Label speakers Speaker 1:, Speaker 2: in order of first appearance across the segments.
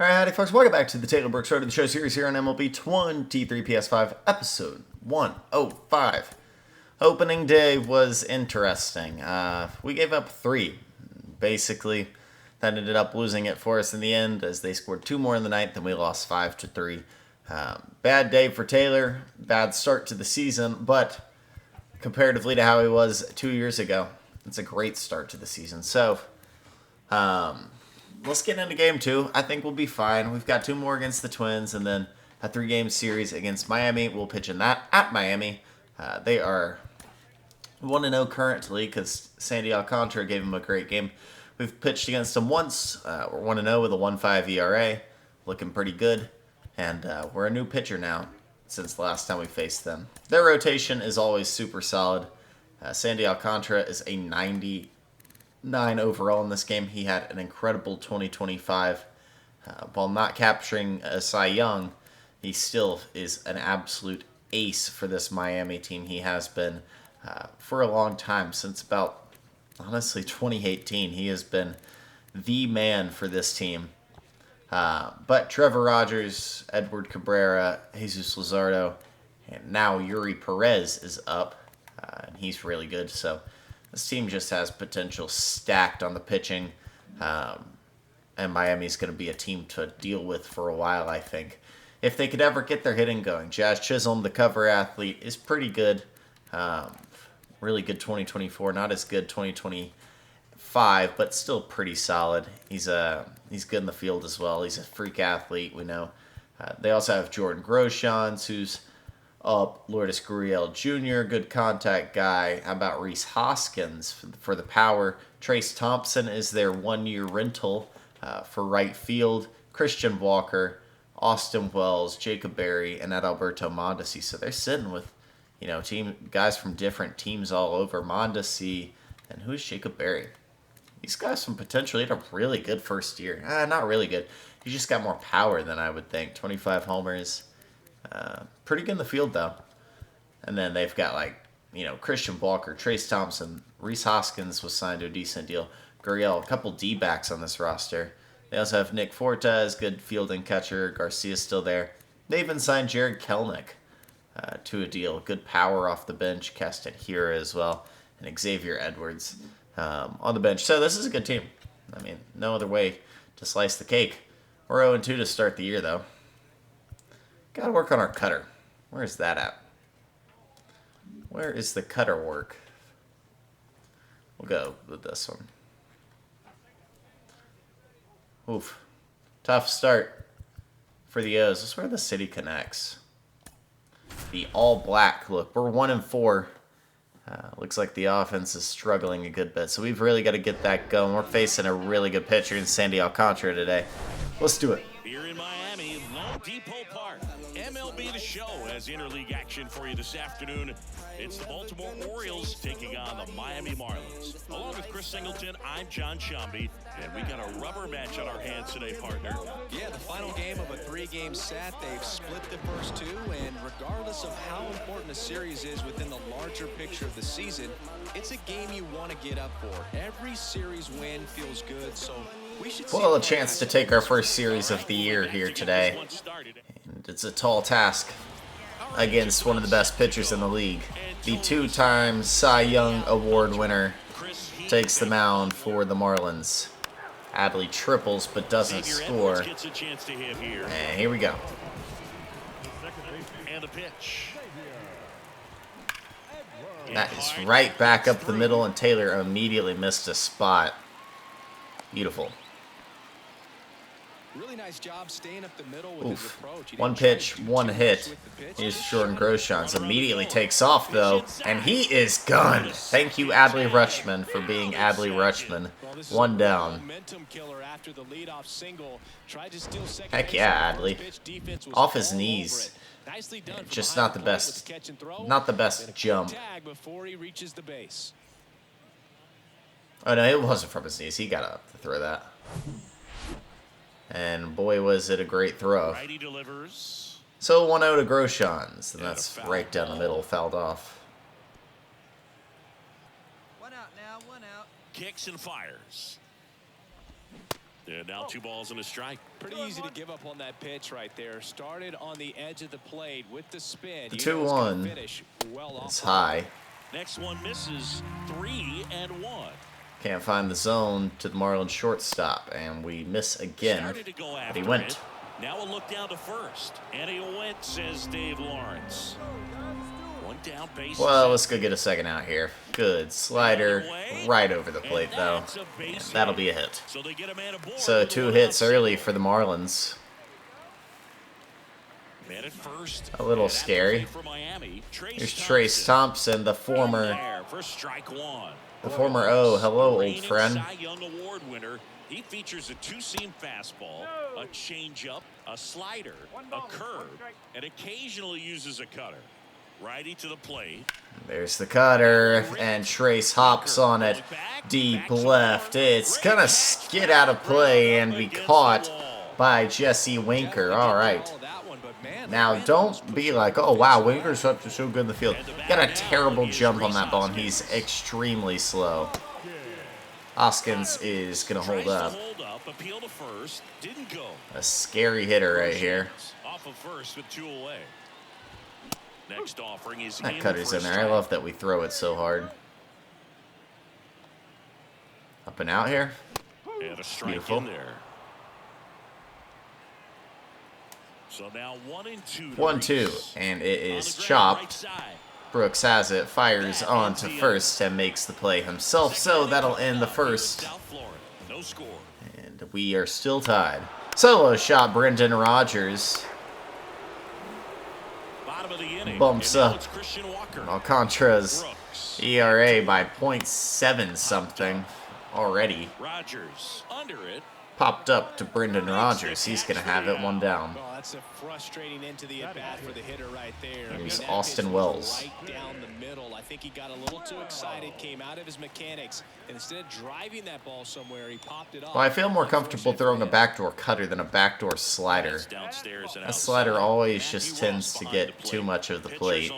Speaker 1: Alright, howdy folks, welcome back to the Taylor Brooks Road to the Show series here on MLB 23 PS5, episode 105. Opening day was interesting. We gave up 3, basically. That ended up losing it for us in the end as they scored 2 more in the ninth and we lost 5-3. Bad day for Taylor, bad start to the season, but comparatively to how he was 2 years ago, it's a great start to the season. So, let's get into game 2. I think we'll be fine. We've got 2 more against the Twins and then a 3-game series against Miami. We'll pitch in that at Miami. They are 1-0 currently because Sandy Alcantara gave them a great game. We've pitched against them once. We're 1-0 with a 1.5 ERA. Looking pretty good. And we're a new pitcher now since the last time we faced them. Their rotation is always super solid. Sandy Alcantara is a 99 overall in this game. He had an incredible 2025. While not capturing a Cy Young, he still is an absolute ace for this Miami team. He has been for a long time, since about, honestly, 2018. He has been the man for this team. But Trevor Rogers, Edward Cabrera, Jesus Luzardo, and now Yuri Perez is up. And he's really good, so this team just has potential stacked on the pitching, and Miami's going to be a team to deal with for a while, I think. If they could ever get their hitting going. Jazz Chisholm, the cover athlete, is pretty good. Really good 2024, not as good 2025, but still pretty solid. He's good in the field as well. He's a freak athlete, we know. They also have Jordan Groshans, who's up. Lourdes Gurriel Jr., good contact guy. How about Reese Hoskins for the power? Trace Thompson is their 1-year rental for right field. Christian Walker, Austin Wells, Jacob Berry, and Adalberto Mondesi. So they're sitting with, guys from different teams all over. Mondesi, and who's Jacob Berry? These guys some potential. He had a really good first year. Not really good. He just got more power than I would think. 25 homers. Pretty good in the field, though. And then they've got, Christian Walker, Trace Thompson, Reese Hoskins was signed to a decent deal. Gurriel, a couple D-backs on this roster. They also have Nick Fortes, good fielding catcher. Garcia's still there. They even signed Jared Kelnick to a deal. Good power off the bench. Keston Hira as well. And Xavier Edwards on the bench. So this is a good team. I mean, no other way to slice the cake. We're 0-2 to start the year, though. Gotta work on our cutter. Where is that at? Where is the cutter work? We'll go with this one. Oof. Tough start for the O's. This is where the city connects. The all-black look. We're 1-4. Looks like the offense is struggling a good bit. So we've really got to get that going. We're facing a really good pitcher in Sandy Alcantara today. Let's do it.
Speaker 2: Here in Miami, Lone Depot Park. MLB The Show has interleague action for you this afternoon. It's the Baltimore Orioles taking on the Miami Marlins. Along with Chris Singleton, I'm John Shambi, and we got a rubber match on our hands today, partner.
Speaker 3: Yeah, the final game of a 3-game set. They've split the first 2, and regardless of how important a series is within the larger picture of the season, it's a game you want to get up for. Every series win feels good, so we should see.
Speaker 1: Well, a chance to take our first series of the year here today. And it's a tall task against one of the best pitchers in the league. The 2-time Cy Young Award winner takes the mound for the Marlins. Adley triples but doesn't score. And here we go.
Speaker 2: And the pitch.
Speaker 1: That is right back up the middle, and Taylor immediately missed a spot. Beautiful.
Speaker 3: Really nice job staying up the middle with his approach.
Speaker 1: One pitch, one hit. Here's Jordan Groshans. Immediately takes off, though, and he is gone. Thank you, Adley Rutschman, for being Adley Rutschman. One down. Heck yeah, Adley. Off his knees. Just not the best jump. Oh, no, it wasn't from his knees. He got up to throw that. And boy, was it a great throw. So 1-0 to Groshans, and that's right down the middle, fouled off.
Speaker 2: One out now, one out. Kicks and fires. And now 2 balls and a strike.
Speaker 3: Pretty easy to give up on that pitch right there. Started on the edge of the plate with the spin.
Speaker 1: The 2-1 is high.
Speaker 2: Next one misses 3-1.
Speaker 1: Can't find the zone to the Marlins shortstop, and we miss again. But he went.
Speaker 2: Now a look down to first. And he went, says Dave Lawrence. One down, base.
Speaker 1: Well, let's go get a second out here. Good slider, right over the plate though. And that'll be a hit. So 2 hits early for the Marlins. A little scary. Here's Trace Thompson, the former oh, hello, old friend.
Speaker 2: He features a 2-seam fastball, a changeup, a slider, a curve, and occasionally uses a cutter. Righty to the plate.
Speaker 1: There's the cutter, and Trace hops on it deep left. It's gonna skid out of play and be caught by Jesse Winker. All right. Now, don't be like, oh, wow, Winker's so good in the field. Got a terrible jump on that ball, and he's extremely slow. Hoskins is going to hold up. A scary hitter right here. That cutter's in there. I love that we throw it so hard. Up and out here. Beautiful.
Speaker 2: So now 1-2.
Speaker 1: 1-2, and it is chopped. Brooks has it, fires on to first, and makes the play himself. So that'll end the first. And we are still tied. Solo shot, Brendan Rodgers bumps up Alcantara's ERA by .7 something already. Popped up to Brendan Rodgers. He's going to have it 1 down.
Speaker 3: That's a frustrating end to the at-bat for the hitter right there.
Speaker 1: Here's Austin Wells.
Speaker 3: Right down the middle. I think he got a little too excited, came out of his mechanics, and instead of driving that ball somewhere, he popped it off.
Speaker 1: Well, I feel more comfortable throwing a backdoor cutter than a backdoor slider. That slider always just tends to get too much of the plate.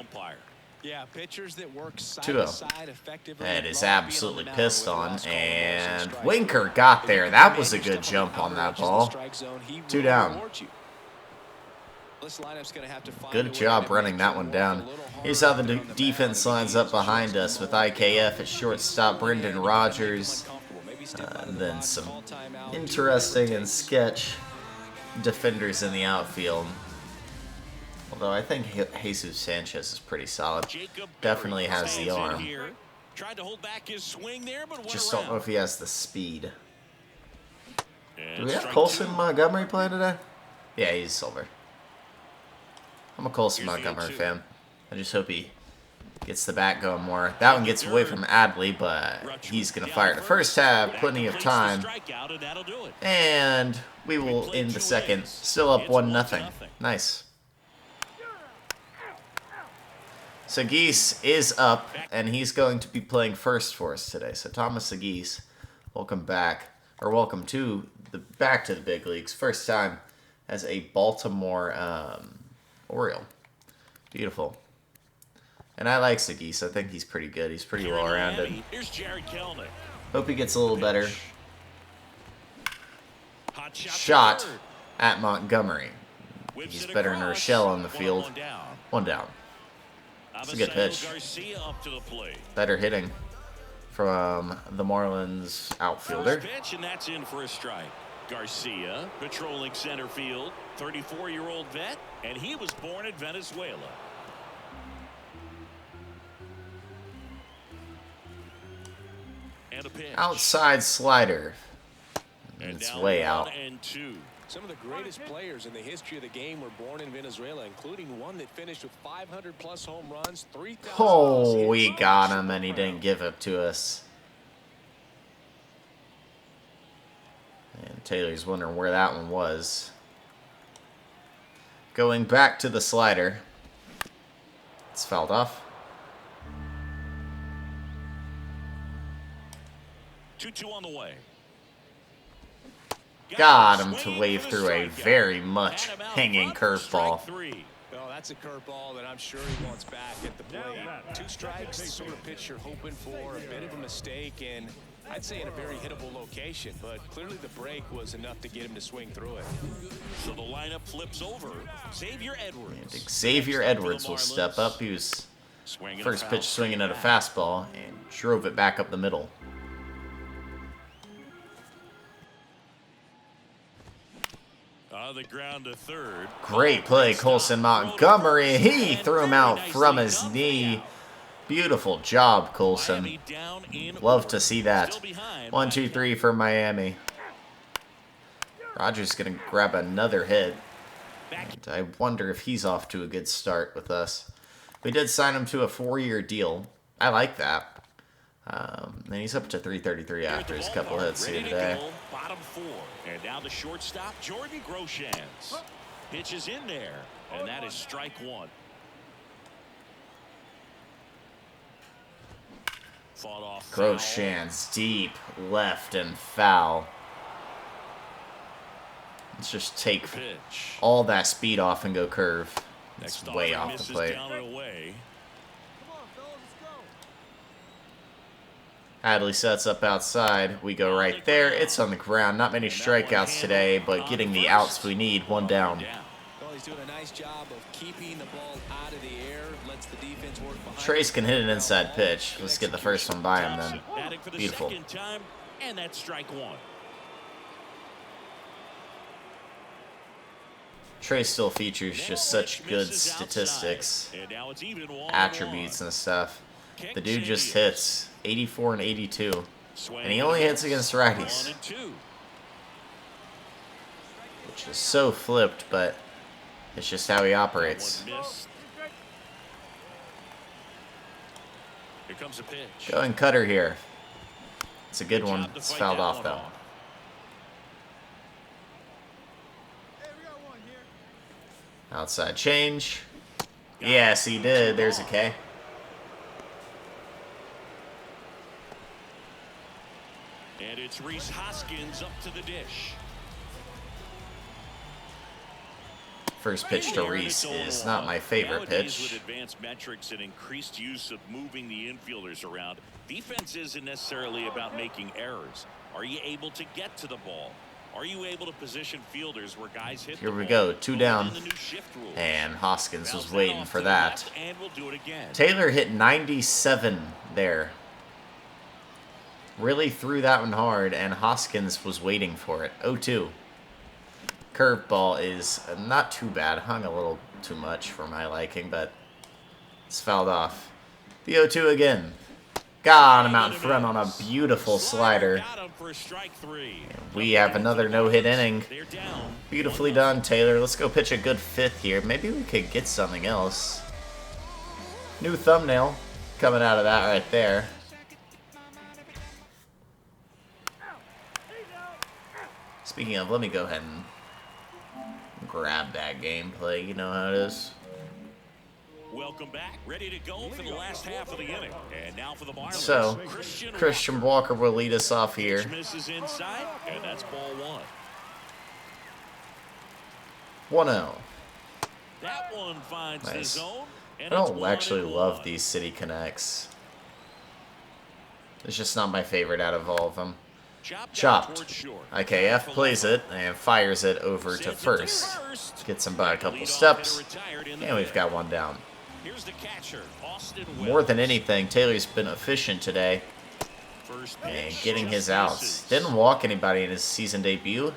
Speaker 3: Yeah, pitchers that work side to side effectively.
Speaker 1: That is absolutely pissed on, and Winker got there. That was a good jump on that ball. 2 down. Good job running that one down. Here's how the defense lines up behind us with IKF at shortstop, Brendan Rodgers, and then some interesting and sketch defenders in the outfield. Although I think Jesus Sanchez is pretty solid. Definitely has the arm. Just don't know if he has the speed. Do we have Colson Montgomery playing today? Yeah, he's silver. I'm a Colson Montgomery fan. I just hope he gets the bat going more. That one gets away from Adley, but he's going to fire the first half. Plenty of time. And we will end the second. Still up 1-0. Nice. Sagis is up, and he's going to be playing first for us today. So Thomas Sagis, welcome back, or welcome to back to the big leagues. First time as a Baltimore Oriole. Beautiful. And I like Sagis. I think he's pretty good. He's pretty well-rounded. Hope he gets a little better. Shot at Montgomery. He's better than Rochelle on the field. 1 down. It's a good pitch. Better hitting from the Marlins outfielder.
Speaker 2: And that's in for a strike. Garcia patrolling center field, 34-year-old vet, and he was born in Venezuela. And a pitch.
Speaker 1: Outside slider. And it's way out.
Speaker 3: Some of the greatest players in the history of the game were born in Venezuela, including one that finished with 500-plus home runs, 3,000.
Speaker 1: Oh, we got him, and he didn't give it to us. And Taylor's wondering where that one was. Going back to the slider. It's fouled off.
Speaker 2: 2-2 on the way.
Speaker 1: Got him to wave through a very much hanging curveball.
Speaker 3: Well, that's a curveball that I'm sure he wants back at the plate. 2 strikes, the sort of pitch you're hoping for, a bit of a mistake, and I'd say in a very hittable location, but clearly the break was enough to get him to swing through it.
Speaker 2: So the lineup flips over. Xavier Edwards.
Speaker 1: And Xavier Edwards will step up. He was first pitch swinging at a fastball and drove it back up the middle.
Speaker 2: On the ground to third.
Speaker 1: Great play, Colson Montgomery. He threw him out from his knee. Beautiful job, Colson. Love to see that. 1-2-3 for Miami. Rogers going to grab another hit. And I wonder if he's off to a good start with us. We did sign him to a 4-year deal. I like that. And he's up to 333 after his couple hits here today.
Speaker 2: Bottom 4. And now the shortstop, Jordan Groshans. Pitch is in there. And that is strike 1. Fought off.
Speaker 1: Groshans deep left and foul. Let's just take all that speed off and go curve. It's way off the plate. Hadley sets up outside. We go right there. It's on the ground. Not many strikeouts today, but getting the outs we need. 1 down.
Speaker 3: Well, he's doing a nice job of keeping the ball out of the air. Lets the defense work behind.
Speaker 1: Trace can hit an inside pitch. Let's get the first one by him then. Beautiful.
Speaker 2: And that's strike 1.
Speaker 1: Trace still features just such good statistics, attributes and stuff. The dude just hits 84 and 82, and he only hits against righties, which is so flipped, but it's just how he operates.
Speaker 2: Here comes a pitch.
Speaker 1: Going cutter here. It's a good one. It's fouled off though. Outside change. Yes, he did. There's a K.
Speaker 2: And it's Reese Hoskins up to the dish.
Speaker 1: First pitch to Reese is not my favorite
Speaker 2: Nowadays,
Speaker 1: pitch.
Speaker 2: with advanced metrics and increased use of moving the infielders around, defense isn't necessarily about making errors. Are you able to get to the ball? Are you able to position fielders where guys hit
Speaker 1: Here
Speaker 2: the
Speaker 1: we
Speaker 2: ball?
Speaker 1: go, 2 down,
Speaker 2: The new shift rules.
Speaker 1: and Hoskins was
Speaker 2: Bounce that
Speaker 1: waiting
Speaker 2: off
Speaker 1: for
Speaker 2: to the
Speaker 1: that.
Speaker 2: left, and we'll do it again.
Speaker 1: Taylor hit 97 there. Really threw that one hard, and Hoskins was waiting for it. 0-2. Curveball is not too bad. Hung a little too much for my liking, but it's fouled off. The 0-2 again. Got him out in front on a beautiful slider.
Speaker 2: Got him for strike 3.
Speaker 1: We have another no-hit inning.
Speaker 2: They're down.
Speaker 1: Beautifully done, Taylor. Let's go pitch a good 5th here. Maybe we could get something else. New thumbnail coming out of that right there. Speaking of, let me go ahead and grab that gameplay. You know how it is.
Speaker 2: Welcome back. Ready to go for the last half of the inning. And now for the Marlins.
Speaker 1: So, Christian Walker will lead us off here.
Speaker 2: Misses inside, and that's ball
Speaker 1: 1-0.
Speaker 2: 1. That one finds the
Speaker 1: Nice.
Speaker 2: zone.
Speaker 1: I don't actually love these City Connects. It's just not my favorite out of all of them. Chopped. IKF plays it and fires it over to first. Gets him by a couple steps, and we've got 1 down.
Speaker 2: Here's the catcher, Austin
Speaker 1: More than anything, Taylor's been efficient today and getting his outs. Didn't walk anybody in his season debut.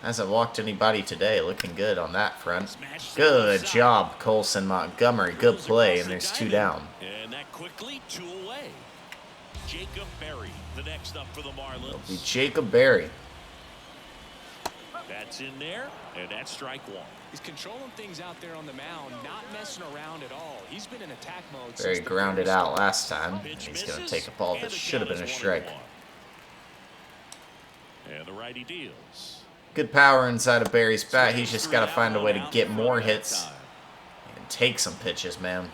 Speaker 1: Hasn't walked anybody today. Looking good on that front. Good job, Colson Montgomery. Good play, and there's 2 down.
Speaker 2: And that quickly 2 away. Jacob Berry, the next up for the Marlins.
Speaker 1: It'll be Jacob Berry.
Speaker 2: That's in there, and that's strike 1.
Speaker 3: He's controlling things out there on the mound, not messing around at all. He's been in attack mode.
Speaker 1: Berry grounded out last time. He's going to take a ball that should have been a strike.
Speaker 2: And the righty deals.
Speaker 1: Good power inside of Berry's bat. He's just got to find a way to get more hits and take some pitches, man.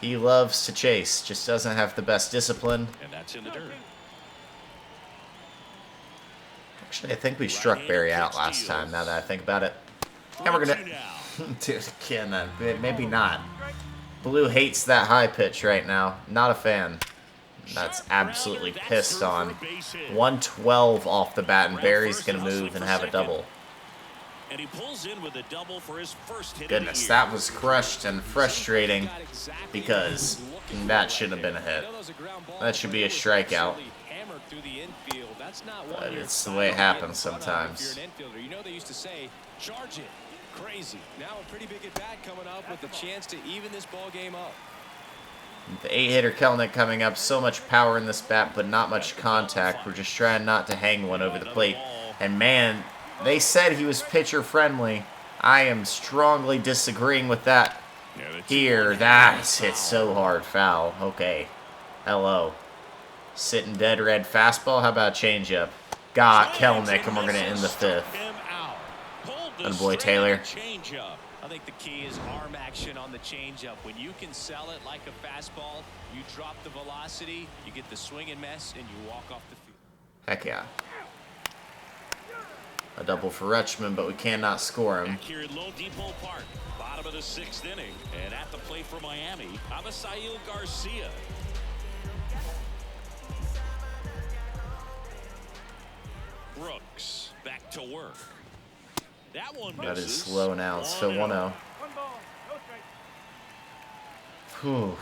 Speaker 1: He loves to chase, just doesn't have the best discipline.
Speaker 2: And that's in the dirt.
Speaker 1: Actually, I think we struck Berry out last time, now that I think about it. And we're going to... Dude, again, maybe not. Blue hates that high pitch right now. Not a fan. That's absolutely pissed on. 112 off the bat, and Barry's going to move and have a double.
Speaker 2: And he pulls in with a double for his first hit.
Speaker 1: Goodness, that was crushed and frustrating because that should have been a hit. That should be a strikeout. But it's the way it happens sometimes.
Speaker 3: You know they used to say, charge it. Crazy. Now a pretty big at bat coming up with a chance to even this ball game up.
Speaker 1: The 8-hitter Kelnick coming up. So much power in this bat, but not much contact. We're just trying not to hang one over the plate. And man, they said he was pitcher friendly. I am strongly disagreeing with that. Here, that's hit so hard. Foul. Okay. Hello. Sitting dead red fastball. How about a changeup? Got Kelnick, and we're going to end the fifth. Good boy, Taylor.
Speaker 3: I think the key is arm action on the changeup. When you can sell it like a fastball, you drop the velocity, you get the swing and miss, and you walk off the field.
Speaker 1: Heck yeah. A double for Rutschman, but we cannot score him.
Speaker 2: Back here at Lone Depot Park, bottom of the 6th inning, and at the plate for Miami, Avisail Garcia. Brooks back to work. That one misses.
Speaker 1: That is slow now. It's still 1-0. Whew.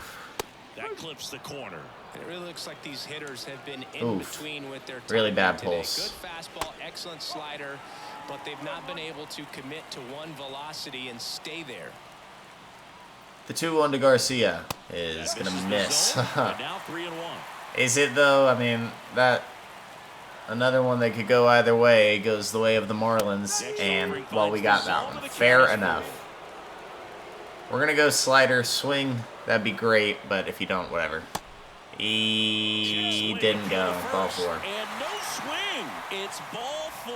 Speaker 2: That clips the corner.
Speaker 3: It really looks like these hitters have been in between with their
Speaker 1: really bad
Speaker 3: today.
Speaker 1: pulse.
Speaker 3: Good fastball, excellent slider, but they've not been able to commit to one velocity and stay there.
Speaker 1: The 2-1 to Garcia is going to miss.
Speaker 2: Now 3-1.
Speaker 1: Is it though? I mean, that another one that could go either way goes the way of the Marlins, and well, we got that one. Fair enough. We're going to go slider, swing. That'd be great, but if you don't, whatever. He didn't go. Ball 4.
Speaker 2: And no swing. It's ball 4.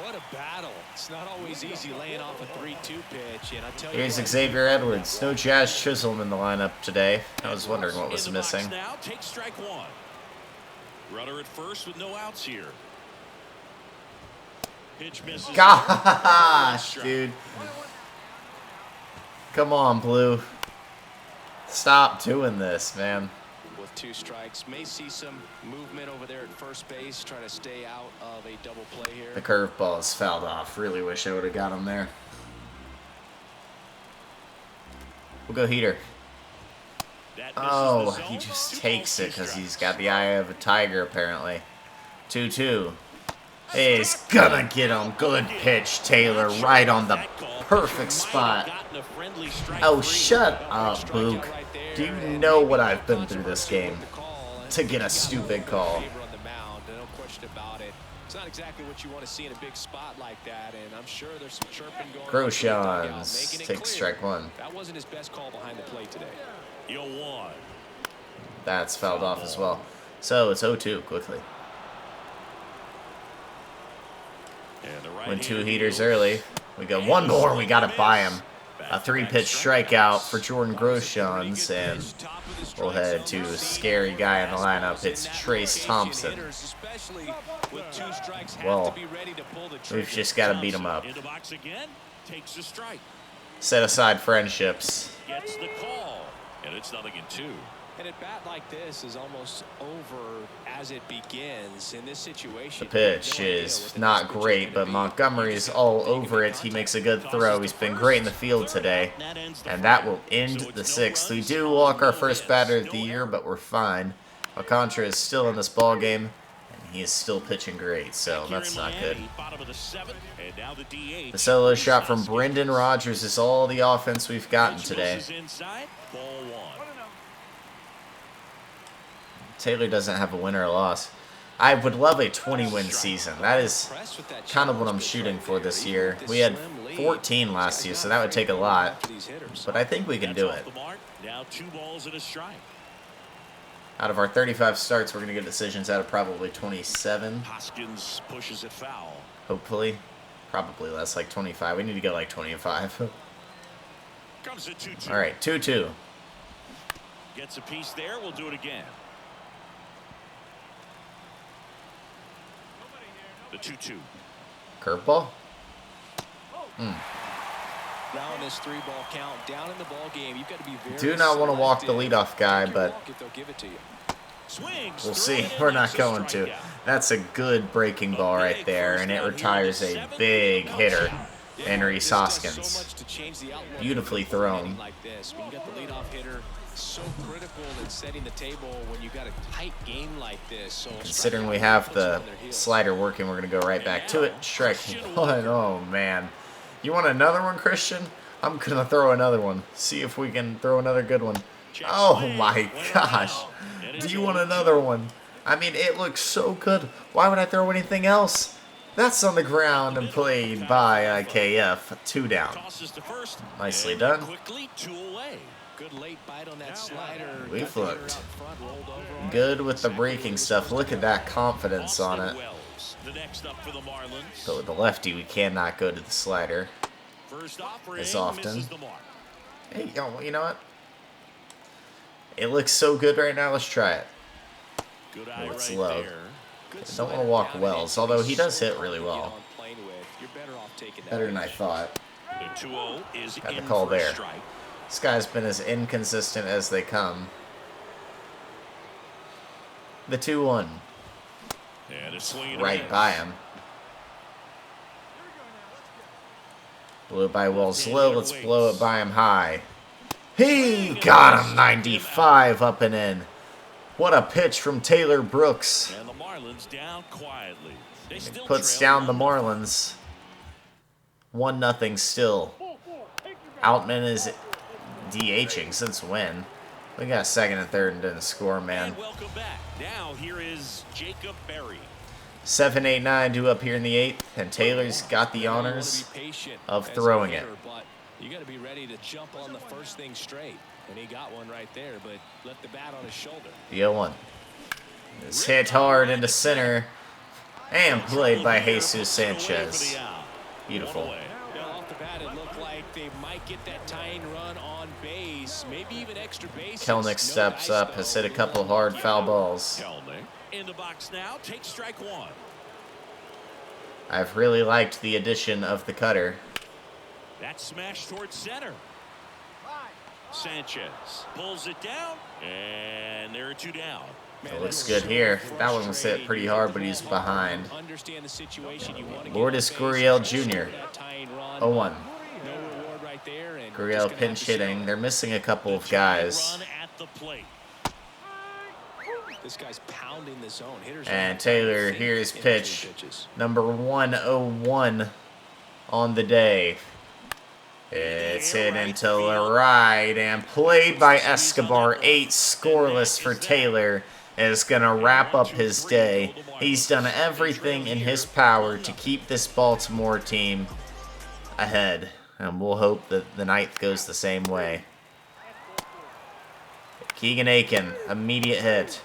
Speaker 3: What a battle. It's not always easy laying off a 3-2 pitch. And I tell you
Speaker 1: Here's
Speaker 3: what,
Speaker 1: Xavier Edwards. No Jazz Chisholm in the lineup today. I was wondering what was missing.
Speaker 2: Now take strike 1. Runner at first with no outs here. Pitch misses.
Speaker 1: Gosh, dude. Come on, Blue. Stop doing this, man.
Speaker 3: with 2 strikes, may see some movement over there at first base, trying to stay out of a double play here.
Speaker 1: The curveball is fouled off. Really wish I would have got him there. We'll go heater. Oh, he just takes it because he's got the eye of a tiger, apparently. 2-2. He's gonna get him. Good pitch, Taylor, right on the perfect spot. Oh, shut up, Boog. Do you know what I've been through this game to get a stupid call?
Speaker 3: It's not exactly what you want to see in a big spot like that, and I'm sure there's some chirping going on.
Speaker 1: Groshans takes strike 1.
Speaker 3: That wasn't his best call behind the plate today.
Speaker 2: You'll one.
Speaker 1: That's fouled off as well. So it's 0-2 quickly. Win 2 heaters early. We got 1 more. We got to buy him. A 3-pitch strikeout for Jordan Groshans, and we'll head to a scary guy in the lineup. It's Trace Thompson. Well, we've just got to beat him up. Set aside friendships.
Speaker 2: Gets the call, and it's 0-2.
Speaker 3: And a bat like this is almost over as it begins in this situation.
Speaker 1: The pitch is not great, but Montgomery's all over it. He makes a good throw. He's been great in the field today. And that will end the 6th. We do walk our first batter of the year, but we're fine. Alcantara is still in this ball game, and he is still pitching great, so that's not good. The solo shot from Brendan Rodgers is all the offense we've gotten today. Taylor doesn't have a win or a loss. I would love a 20-win season. That is kind of what I'm shooting for this year. We had 14 last year, so that would take a lot. But I think we can do it.
Speaker 2: Now 2 balls and a strike.
Speaker 1: Out of our 35 starts, we're going to get decisions out of probably 27.
Speaker 2: Hoskins pushes it foul.
Speaker 1: Hopefully. Probably less, like 25. We need to go like 25.
Speaker 2: Comes a 2-2.
Speaker 1: All right, 2-2.
Speaker 2: Gets a piece there. We'll do it again. The 2-2.
Speaker 1: Curveball?
Speaker 3: Now in this 3-ball count, down in the ball game, you've got to be very
Speaker 1: do not want to walk the leadoff guy, but We'll see. We're not going to. That's a good breaking ball right there, and it retires a big hitter in Rhys Hoskins. Beautifully thrown.
Speaker 3: Like this, when you got the leadoff hitter, so critical in setting the table when you got a tight game like this. So
Speaker 1: considering we have the slider working, we're going to go right back to it. Strike one. Oh, man. You want another one, Christian? I'm going to throw another one. See if we can throw another good one. Oh, my gosh. Do you want another one? I mean, it looks so good. Why would I throw anything else? That's on the ground and played by IKF. 2 down. Nicely done. We've looked good with the breaking stuff. Look at that confidence on it. But with the lefty, we cannot go to the slider as often. Hey, you know what? It looks so good right now. Let's try it. Oh, it's low. I don't want to walk Wells, although he does hit really well. Better than I thought. Got the call there. This guy's been as inconsistent as they come. The 2-1. Right by him. Blew it by Wells low. Let's blow it by him high. He got him 95 up and in. What a pitch from Taylor Brooks.
Speaker 2: And the Marlins down quietly.
Speaker 1: It puts down the Marlins. 1-0 still. Outman is DHing since when? We got second and third and didn't score, man.
Speaker 2: And welcome back. Now here is Jacob Berry.
Speaker 1: 7, 8, 9 due up here in the 8th, and Taylor's got the honors of throwing it.
Speaker 3: You got to be ready to jump on the first thing straight. And he got one right there, but left the bat on his shoulder.
Speaker 1: The 0-1. It's hit hard into center and played by Jesus Sanchez. Beautiful.
Speaker 3: Off the bat, it looked like they might get that tying run on base, maybe even extra base.
Speaker 1: Kelnick steps up, has hit a couple hard foul balls.
Speaker 2: Kelnick in the box now, takes strike 1.
Speaker 1: I've really liked the addition of the cutter.
Speaker 2: That smash towards center. Sanchez pulls it down, and there are 2 down.
Speaker 1: It looks good here. That one was hit pretty hard, but he's behind. Lourdes Gurriel Jr. 0-1. Gurriel pinch hitting. They're missing a couple of guys. And Taylor, here's pitch number 101 on the day. It's hit into the right and played by Escobar. 8 scoreless for Taylor is going to wrap up his day. He's done everything in his power to keep this Baltimore team ahead. And we'll hope that the 9th goes the same way. Keegan Aiken, immediate hit.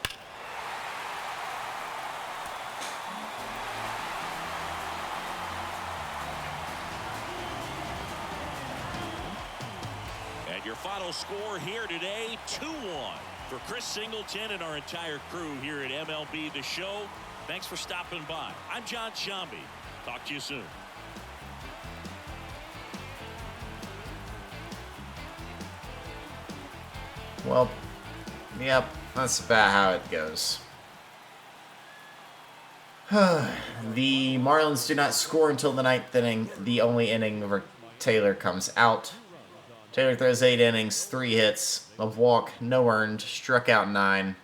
Speaker 2: Final score here today, 2-1 for Chris Singleton and our entire crew here at MLB The Show. Thanks for stopping by. I'm John Shambi. Talk to you soon.
Speaker 1: Well, yep, that's about how it goes. The Marlins do not score until the 9th inning, the only inning where Taylor comes out. Taylor throws 8 innings, 3 hits, a walk, no earned, struck out 9.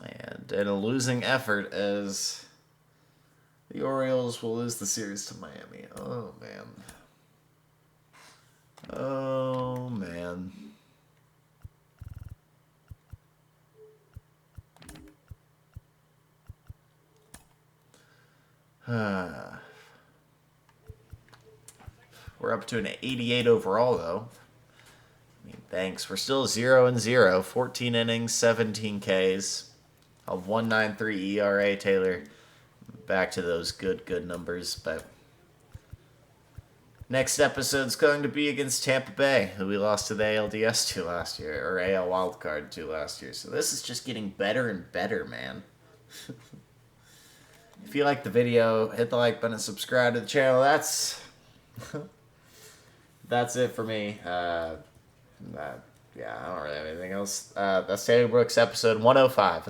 Speaker 1: And in a losing effort as the Orioles will lose the series to Miami. Oh, man. Oh, man. We're up to an 88 overall, though. I mean, thanks. We're still 0-0. 14 innings, 17 Ks. A 1.93 ERA, Taylor. Back to those good numbers. But next episode's going to be against Tampa Bay, who we lost to the ALDS to last year, or AL Wildcard to last year. So this is just getting better and better, man. If you like the video, hit the like button and subscribe to the channel. That's it for me. Yeah, I don't really have anything else. That's Taylor Brooks, episode 105.